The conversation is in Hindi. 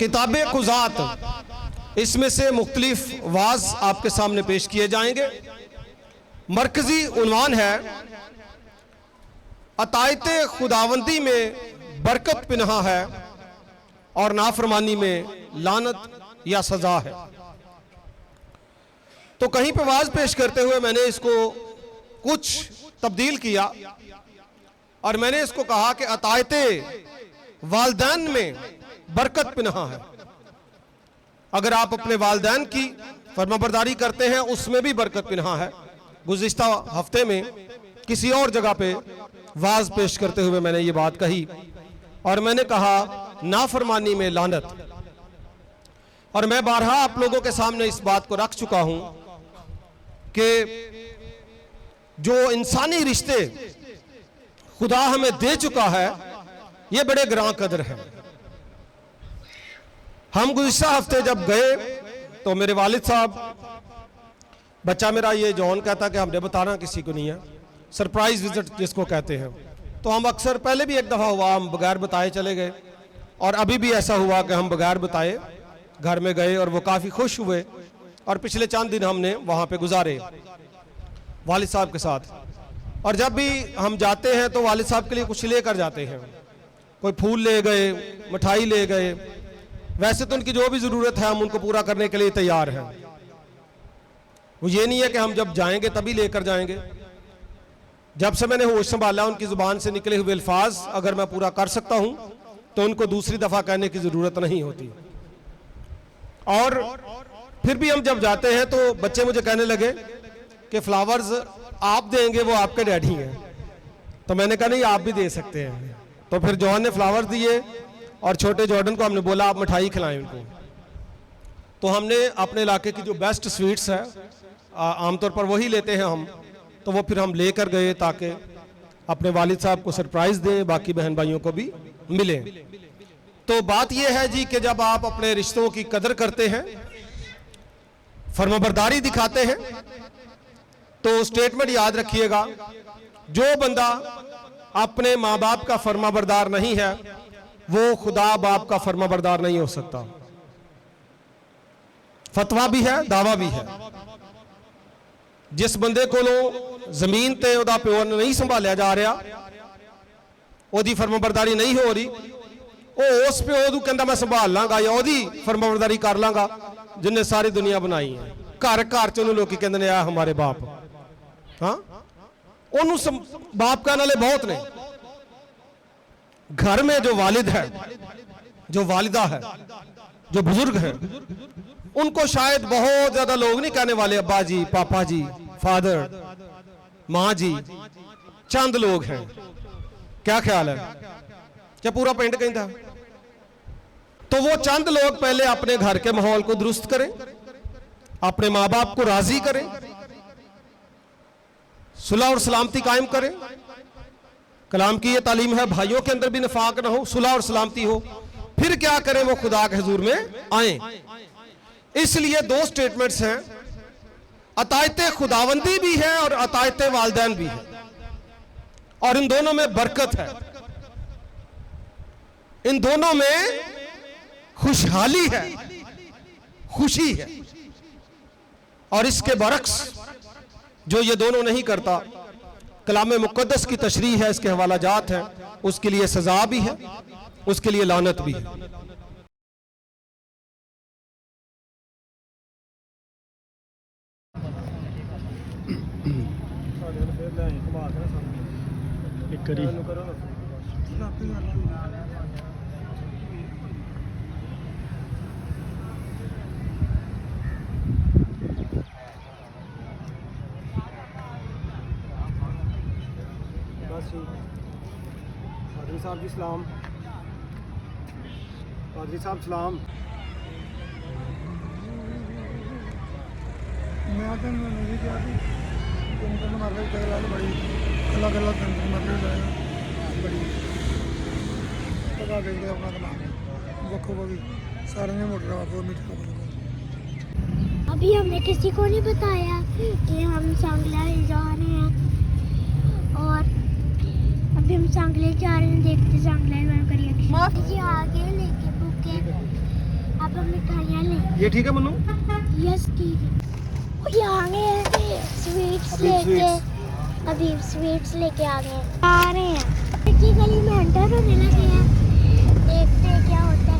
किताबे कुज़ात, इसमें से मुख्तलिफ वाज आपके सामने पेश किए जाएंगे। मरकजी उन्वान है अतायत खुदावंदी में बरकत पिन्हा है और नाफरमानी में लानत या सजा है। तो कहीं पे वाज पेश करते हुए मैंने इसको कुछ तब्दील किया और मैंने इसको कहा कि अतायत वालदैन में बरकत पिन्हा है। अगर आप अपने वालदैन की फरमाबरदारी करते हैं उसमें भी बरकत पिन्हा है। गुज़िश्ता हफ्ते में किसी और जगह पे वाज पेश करते हुए मैंने ये बात कही और मैंने कहा नाफरमानी में लानत। और मैं बारहा आप लोगों के सामने इस बात को रख चुका हूं कि जो इंसानी रिश्ते खुदा हमें दे चुका है ये बड़े ग्रां कदर है। हम गुज़िश्ता हफ्ते जब गए तो मेरे वालिद साहब, बच्चा मेरा ये जॉन कहता कि हमने बताना किसी को नहीं है, सरप्राइज विजिट जिसको कहते हैं। तो हम अक्सर, पहले भी एक दफ़ा हुआ हम बगैर बताए चले गए और अभी भी ऐसा हुआ कि हम बगैर बताए घर में गए और वो काफ़ी खुश हुए और पिछले चंद दिन हमने वहाँ पे गुजारे वालिद साहब के साथ। और जब भी हम जाते हैं तो वालिद साहब के लिए कुछ लेकर जाते हैं, कोई फूल ले गए, मिठाई ले गए। वैसे तो उनकी जो भी ज़रूरत है हम उनको पूरा करने के लिए तैयार हैं। वो ये नहीं है कि हम जब जाएंगे तभी लेकर जाएंगे। जब से मैंने होश संभाला उनकी ज़ुबान से निकले हुए अल्फाज अगर मैं पूरा कर सकता हूं तो उनको दूसरी दफ़ा कहने की ज़रूरत नहीं होती। और फिर भी हम जब जाते हैं तो बच्चे मुझे कहने लगे कि फ्लावर्स आप देंगे, वो आपके डैडी हैं। तो मैंने कहा नहीं, आप भी दे सकते हैं। तो फिर जॉन ने फ्लावर्स दिए और छोटे जॉर्डन को हमने बोला आप मिठाई खिलाएं उनको। तो हमने अपने इलाके की जो बेस्ट स्वीट्स है आमतौर पर वही लेते हैं हम, तो वो फिर हम लेकर गए ताकि अपने वालिद साहब को सरप्राइज दें, बाकी बहन भाइयों को भी मिले। तो बात यह है जी कि जब आप अपने रिश्तों की कदर करते हैं, फरमाबरदारी दिखाते हैं, तो स्टेटमेंट याद रखिएगा, जो बंदा अपने माँ बाप का फरमाबरदार नहीं है वो खुदा बाप का फरमाबरदार नहीं हो सकता। फतवा भी है, दावा भी है। जिस बंदे को जमीन ते ओदा प्यो नहीं संभालिया जा रहा, ओदी फरमाबरदारी नहीं हो रही, वो उस प्यो नूं कहंदा मैं संभाल लांगा या ओदी फरमाबरदारी कर लांगा जिन्हें सारी दुनिया बनाई है। घर घर च उन्होंने लोग कहते हैं आ हमारे बाप, हाँ उन्होंने बाप कहने वाले बहुत ने। घर में जो वालिद है, जो वालिदा है, जो बुजुर्ग है, उनको शायद बहुत ज्यादा लोग नहीं कहने वाले अब्बा जी, पापा जी, फादर, माँ जी। चंद लोग हैं। क्या ख्याल है? क्या पूरा पिंड कहता? तो वो चंद लोग पहले अपने घर के माहौल को दुरुस्त करें, अपने माँ बाप को राजी करें, सुलह और सलामती कायम करें। कलाम की ये तालीम है भाइयों के अंदर भी निफाक ना हो, सुलह और सलामती हो। फिर क्या करें? वो खुदा के हुजूर में आए। इसलिए दो स्टेटमेंट्स हैं, अतायत खुदावंदी भी है और अतायत वालदैन भी है, और इन दोनों में बरकत है, इन दोनों में खुशहाली है, खुशी है। और इसके बरक्स जो ये दोनों नहीं करता, कलाम मुक़द्दस की तशरीह है, इसके हवाला जात है, उसके लिए सजा भी है, उसके लिए लानत भी है। पादरी साहब जी सलाम। पादरी साहब सलाम। मैं तो नहीं किया थी तो मार बड़ी अल्लाह अल्लाह बड़ी पता देंगे अपना दिमाग वक्ो वही सारे में मोटर अभी हमने किसी को नहीं बताया कि हम सांगला जा रहे हैं, और अभी हम सांगले जा रहे हैं। देखते सांगला करिए आगे लेके भूखे ये ठीक है मन्नू? यस ठीक है। वो ये आ गए हैं स्वीट्स अभी लेके, sweets। अभी स्वीट्स लेके आ गए हैं, आ रहे हैं। की गली में एंटर होने लगे हैं, देखते हैं क्या होता है।